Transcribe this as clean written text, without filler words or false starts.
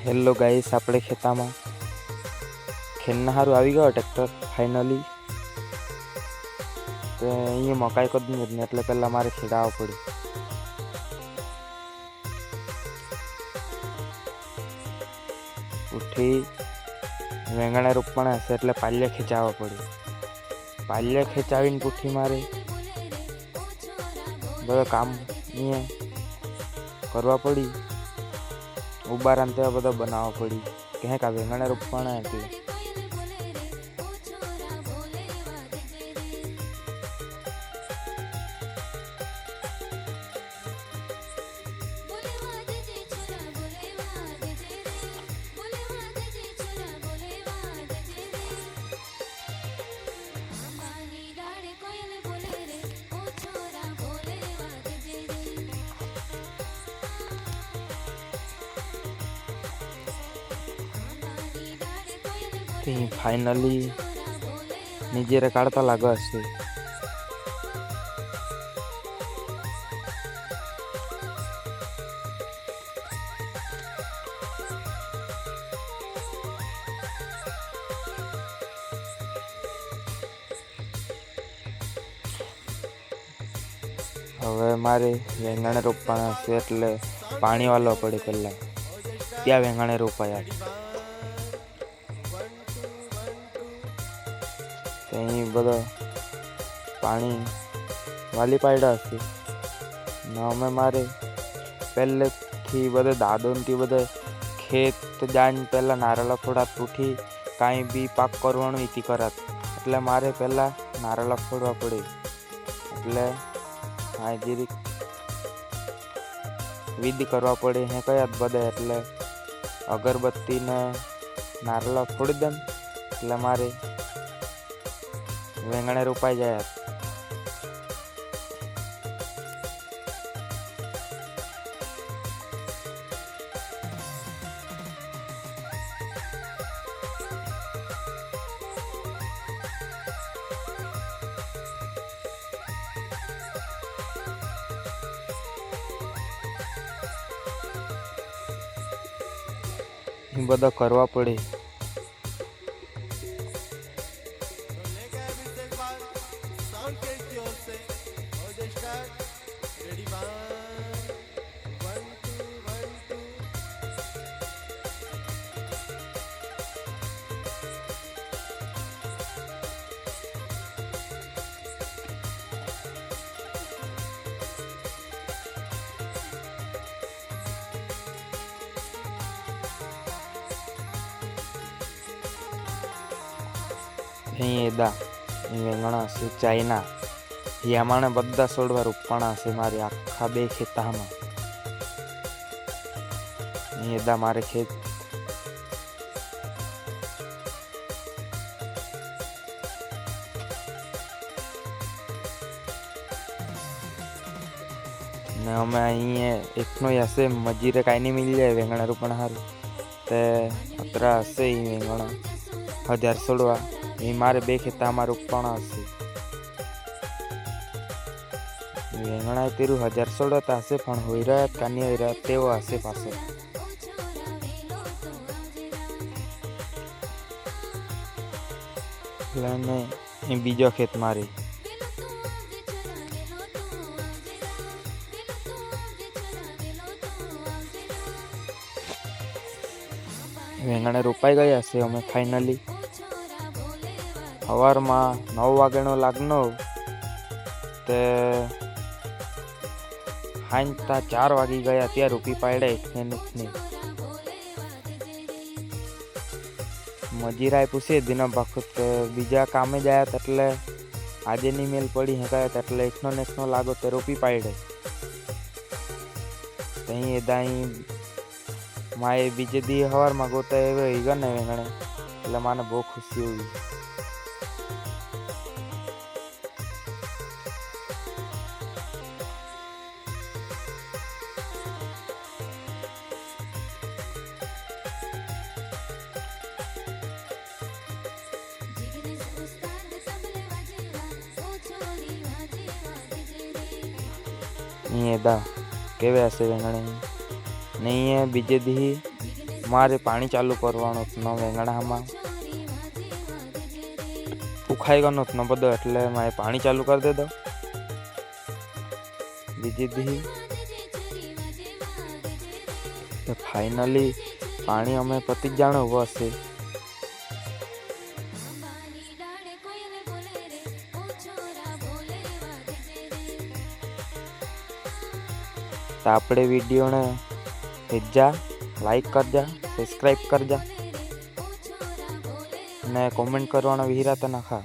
Hello guys, આપણે ખેતામાં ખેડના હારું આવી ગયો ટ્રેક્ટર ફાઇનલી. તો અહીંયા મકાઈ કરી દીધી ને એટલે પહેલાં મારે ખેડાવવા પડ્યું. ઉઠી વેંગણા રોપવાના હશે એટલે પાલ્યા ખેંચાવવા પડ્યું. પાલ્યા ખેંચાવીને પૂઠી મારે બધા કામ અહીંયા કરવા પડી. ઉબારા ને તેવા બધા બનાવવા પડી કે કા વેંગણા રોપવાના એટલે. फाइनली निजे काढ़ता लगा हसे. हवे मारे वेंगणे रोपवाना हसे एटले पाणी वालवा पड़े. पहला त्या वेंगणे रोपाया. અહીં બધા પાણી વાલી પાડ્યા હશે ને અમે મારે પહેલેથી બધા દાદોથી બધા ખેત જાણ પહેલાં નારળા ફોડા ઉઠી કાંઈ બી પાક કરવાનું એથી કરાત એટલે મારે પહેલાં નારળા ફોડવા પડે. એટલે આ જીરીક વિધિ કરવા પડે હે કયા બધા. એટલે અગરબત્તીને નારળા ફોડી દે એટલે મારે વેંગણે રોપાઈ જાય. એ બધા કરવા પડે. અહીં એદા વેંગણા હશે ચાઇના યામાણે બધા છોડવા રોપવાના હશે મારે આખા 2 ખેતામાં. અહીં એદા મારે ખેત ને અમે અહીં એકનો હશે મજીરે કાંઈ નહીં મિલી જાય વેંગણા રોપણ સારું. તે અત્રા હશે એ વેંગણા 1000 છોડવા એ મારે 2 ખેતામાં રોપવાના હશે. વેંગણા તેરું 1000 છોડવા તો હશે પણ હોઈ રહ્યા કાની હોઈ રહ્યા તેવો હશે પાછો. એટલે એ બીજો ખેત મારે વેંગણે રોપાઈ ગયા હશે. અમે ફાઇનલી સવારમાં 9 વાગ્યાનો લાગનો તે હાંજતા 4 વાગી ગયા ત્યાં રોપી પાડ્યા એકને. મજીરાએ પૂછે દિના બાખુત કે બીજા કામે જાય એટલે આજે ની મેલ પડી હેકાય એટલે એકનો લાગો તે રોપી પાડે. અહીં એદાઈ માએ બીજે દી સવારમાં ગોતા એવો હીગા ને વેંગણે એટલે મને બહુ ખુશી હોવી. એદા કેવે હશે વેંગણે નહીં બીજે દી મારે પાણી ચાલુ કરવાનું ન વેંગણામાં ઉખાઈ ગયો ન બધો એટલે મારે પાણી ચાલુ કરી દેતો બીજી દી તો ફાઇનલી પાણી અમે પતી જ જાણો હશે તો આપણે વિડીયોને હેજા લાઈક કરજા સબસ્ક્રાઈબ કરજા ને કોમેન્ટ કરવાનો વિહરાતા નખા